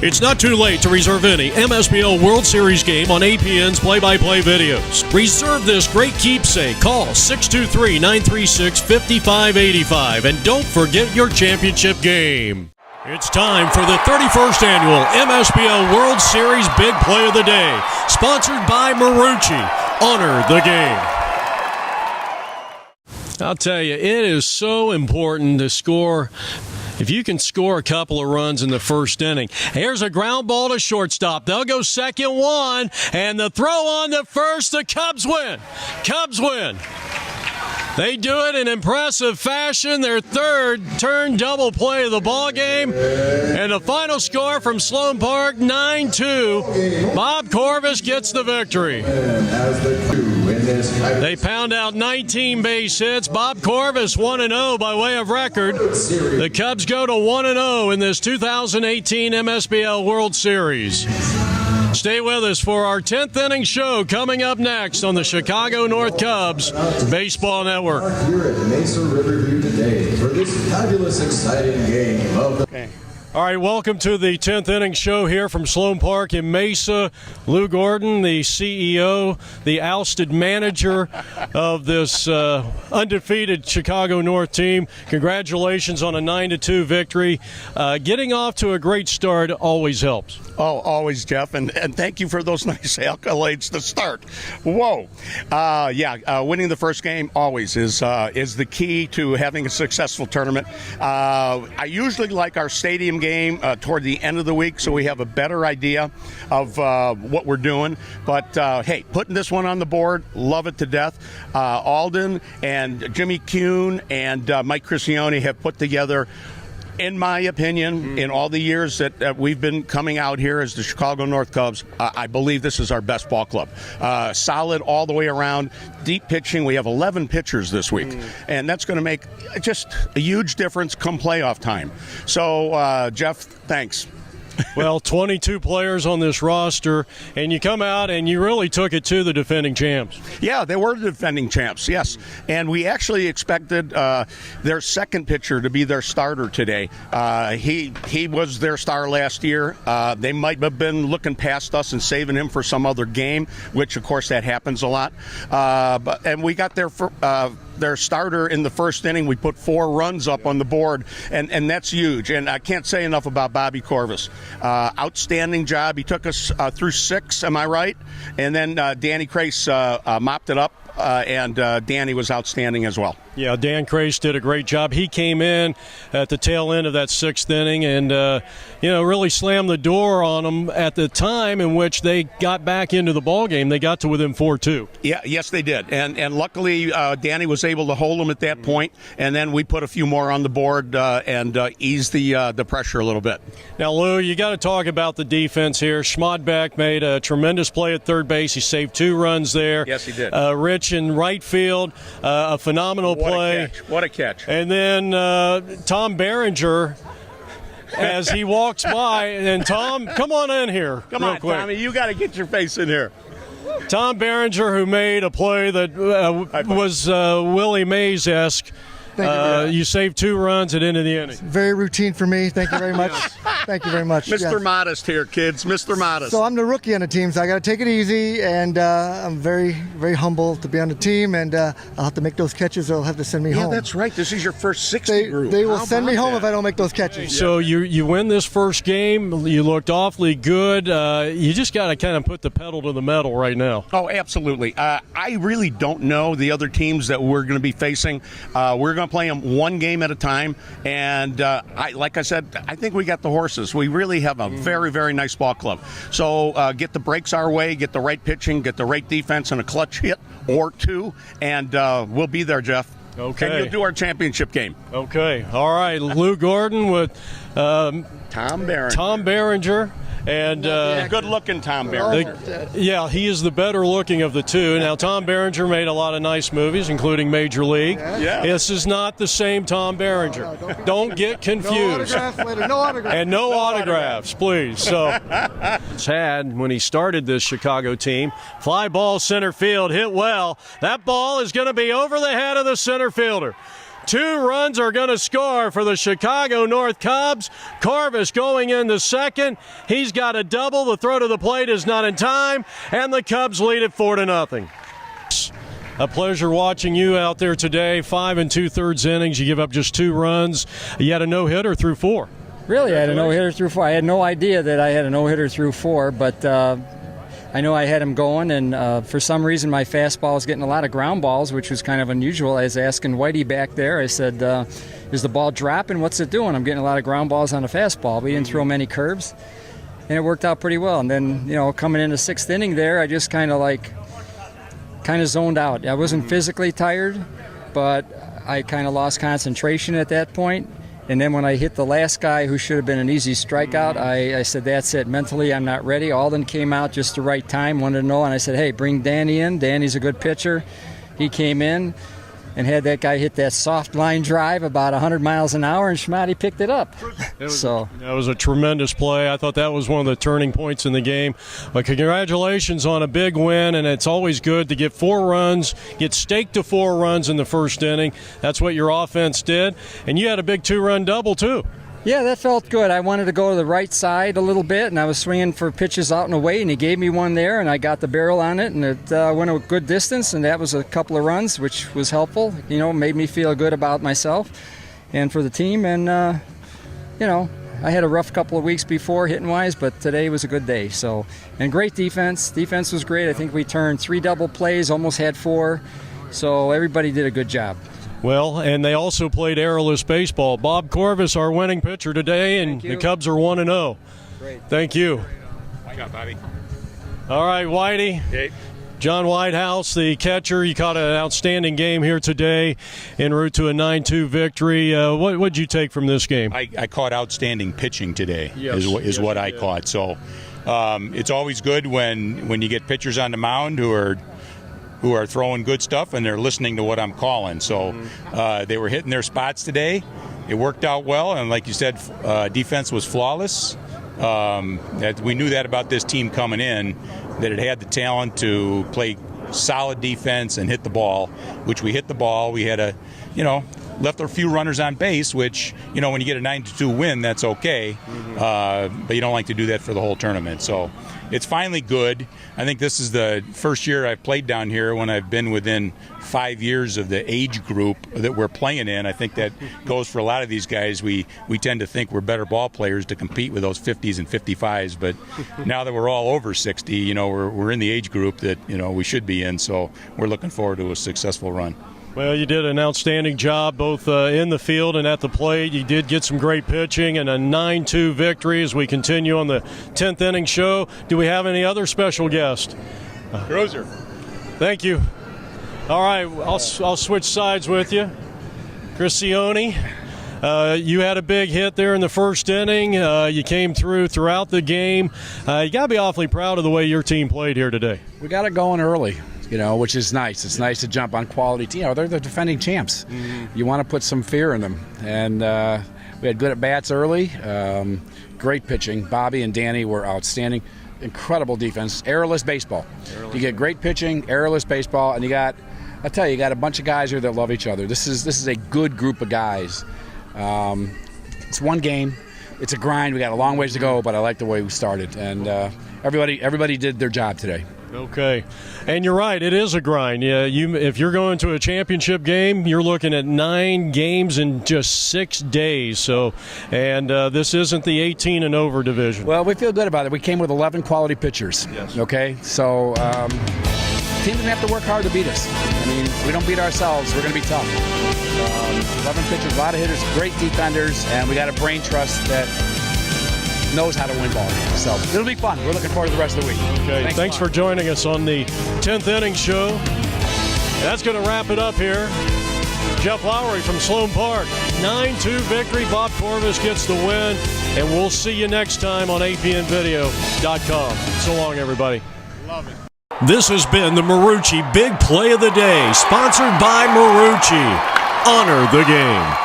It's not too late to reserve any MSBL World Series game on APN's play-by-play videos. Reserve this great keepsake. Call 623-936-5585 and don't forget your championship game. It's time for the 31st annual MSBL World Series Big Play of the Day, sponsored by Marucci. Honor the game. I'll tell you, it is so important to score. If you can score a couple of runs in the first inning. Here's a ground ball to shortstop. They'll go second one, and the throw on to first. The Cubs win. Cubs win. They do it in impressive fashion. Their third turn double play of the ball game. And the final score from Sloan Park, 9-2. Bob Corvus gets the victory. They pound out 19 base hits. Bob Corvus 1-0 by way of record. The Cubs go to 1-0 in this 2018 MSBL World Series. Stay with us for our 10th inning show coming up next on the Chicago North Cubs Baseball Network. Here at Mesa Riverview today for this fabulous, exciting game of the... All right, welcome to the 10th inning show here from Sloan Park in Mesa. Lou Gordon, the CEO, the ousted manager of this undefeated Chicago North team. Congratulations on a 9-2 victory. Getting off to a great start always helps. Oh, always, Jeff, and thank you for those nice accolades to start. Whoa. Winning the first game always is the key to having a successful tournament. I usually like our stadium game toward the end of the week so we have a better idea of what we're doing. But, hey, putting this one on the board, love it to death. Alden and Jimmy Kuhn and Mike Cristione have put together, in my opinion, in all the years that we've been coming out here as the Chicago North Cubs, I believe this is our best ball club. Solid all the way around, deep pitching. We have 11 pitchers this week, and that's going to make just a huge difference come playoff time. So, Jeff, thanks. Well, 22 players on this roster, and you come out and you really took it to the defending champs. Yeah, they were the defending champs, yes. And we actually expected their second pitcher to be their starter today. He was their star last year. They might have been looking past us and saving him for some other game, which, of course, that happens a lot. And we got their starter in the first inning. We put 4 runs up on the board, and that's huge. And I can't say enough about Bobby Corvus. Outstanding job. He took us through 6, am I right? And then Danny Crace mopped it up, and Danny was outstanding as well. Yeah, Dan Crace did a great job. He came in at the tail end of that 6th inning and, really slammed the door on them at the time in which they got back into the ballgame. They got to within 4-2. Yeah, yes, they did. And luckily, Danny was able to hold them at that point, and then we put a few more on the board and eased the pressure a little bit. Now, Lou, you got to talk about the defense here. Schmodbeck made a tremendous play at third base. He saved 2 runs there. Yes, he did. Rich in right field, a phenomenal play. What a catch. And then Tom Berenger, as he walks by, and Tom, come on in here. Come on, quick. Tommy, you got to get your face in here. Tom Berenger, who made a play that was Willie Mays-esque. You saved 2 runs at the end of the inning. Very routine for me. Thank you very much. Thank you very much. Mr. Yes. Modest here, kids. Mr. Modest. So I'm the rookie on the team, so I got to take it easy, and I'm very, very humble to be on the team, and I'll have to make those catches, or they'll have to send me home. Yeah, that's right. This is your first 60 group. They will send me home if I don't make those catches. So you win this first game. You looked awfully good. You just got to kind of put the pedal to the metal right now. Oh, absolutely. I really don't know the other teams that we're going to be facing. We're going to play them one game at a time, and like I said, I think we got the horses. We really have a very, very nice ball club. So get the breaks our way, get the right pitching, get the right defense, and a clutch hit or 2, and we'll be there, Jeff. Okay. And you'll do our championship game. Okay. All right. Lou Gordon with Tom Berenger. And good-looking Tom Berenger. He is the better-looking of the two. Now, Tom Berenger made a lot of nice movies, including Major League. Yeah. This is not the same Tom Berenger. Don't get confused. No autographs later. No autographs. And no autographs, please. So, had when he started this Chicago team, fly ball center field, hit well. That ball is going to be over the head of the center fielder. 2 runs are going to score for the Chicago North Cubs. Corvus going into second. He's got a double. The throw to the plate is not in time, and the Cubs lead it 4-0. A pleasure watching you out there today. 5 2/3 innings. You give up just 2 runs. You had a no-hitter through 4. Really, I had a no-hitter through 4. I had no idea that I had a no-hitter through 4, but I know I had him going, and for some reason my fastball was getting a lot of ground balls, which was kind of unusual. I was asking Whitey back there. I said, is the ball dropping? What's it doing? I'm getting a lot of ground balls on the fastball, but he didn't throw many curves, and it worked out pretty well. And then, coming into 6th inning there, I just kind of zoned out. I wasn't physically tired, but I kind of lost concentration at that point. And then when I hit the last guy who should have been an easy strikeout, I said, that's it. Mentally, I'm not ready. Alden came out just the right time, wanted to know. And I said, hey, bring Danny in. Danny's a good pitcher. He came in and had that guy hit that soft line drive about 100 miles an hour, and Schmatty picked it up. That was a tremendous play. I thought that was one of the turning points in the game. But congratulations on a big win, and it's always good to get 4 runs, get staked to 4 runs in the first inning. That's what your offense did. And you had a big 2-run double, too. Yeah, that felt good. I wanted to go to the right side a little bit, and I was swinging for pitches out and away, and he gave me one there, and I got the barrel on it, and it went a good distance, and that was a couple of runs, which was helpful. Made me feel good about myself and for the team, and, I had a rough couple of weeks before hitting-wise, but today was a good day. And great defense. Defense was great. I think we turned 3 double plays, almost had 4, so everybody did a good job. Well, and they also played errorless baseball. Bob Corvus, our winning pitcher today, and the Cubs are 1-0. Great. Thank you. Good job, Bobby. All right, Whitey. Hey. John Whitehouse, the catcher, you caught an outstanding game here today en route to a 9-2 victory. What did you take from this game? I caught outstanding pitching today. Yes. Is what I caught. So it's always good when you get pitchers on the mound who are throwing good stuff and they're listening to what I'm calling. So they were hitting their spots today. It worked out well, and like you said, defense was flawless. We knew that about this team coming in, that it had the talent to play solid defense and hit the ball, which we hit the ball. We had left a few runners on base, which, when you get a 9-2 win, that's okay. But you don't like to do that for the whole tournament. So it's finally good. I think this is the first year I've played down here when I've been within 5 years of the age group that we're playing in. I think that goes for a lot of these guys. We tend to think we're better ball players to compete with those 50s and 55s, but now that we're all over 60, we're in the age group that, we should be in. So we're looking forward to a successful run. Well, you did an outstanding job both in the field and at the plate. You did get some great pitching and a 9-2 victory as we continue on the 10th inning show. Do we have any other special guests? Grozer. Thank you. All right, I'll switch sides with you. Cristione, you had a big hit there in the first inning. You came throughout the game. You got to be awfully proud of the way your team played here today. We got it going early, which is nice. It's nice to jump on quality team. They're the defending champs. You want to put some fear in them. And we had good at-bats early. Great pitching. Bobby and Danny were outstanding. Incredible defense. Errorless baseball. You get great pitching, errorless baseball, and you got a bunch of guys here that love each other. This is a good group of guys. It's one game. It's a grind. We got a long ways to go, but I like the way we started. And everybody did their job today. Okay, and you're right. It is a grind. Yeah, if you're going to a championship game, you're looking at 9 games in just 6 days. So, and this isn't the 18 and over division. Well, we feel good about it. We came with 11 quality pitchers. Yes. Okay, so team doesn't have to work hard to beat us. I mean, we don't beat ourselves. We're going to be tough. 11 pitchers, a lot of hitters, great defenders, and we got a brain trust that knows how to win ball games. So it'll be fun. We're looking forward to the rest of the week. Okay, thanks for joining us on the 10th inning show. That's going to wrap it up here. Jeff Lowry from Sloan Park, 9-2 victory. Bob Corvus gets the win, and we'll see you next time on apnvideo.com. So long, everybody. Love it. This has been the Marucci Big Play of the Day, sponsored by Marucci. Honor the game.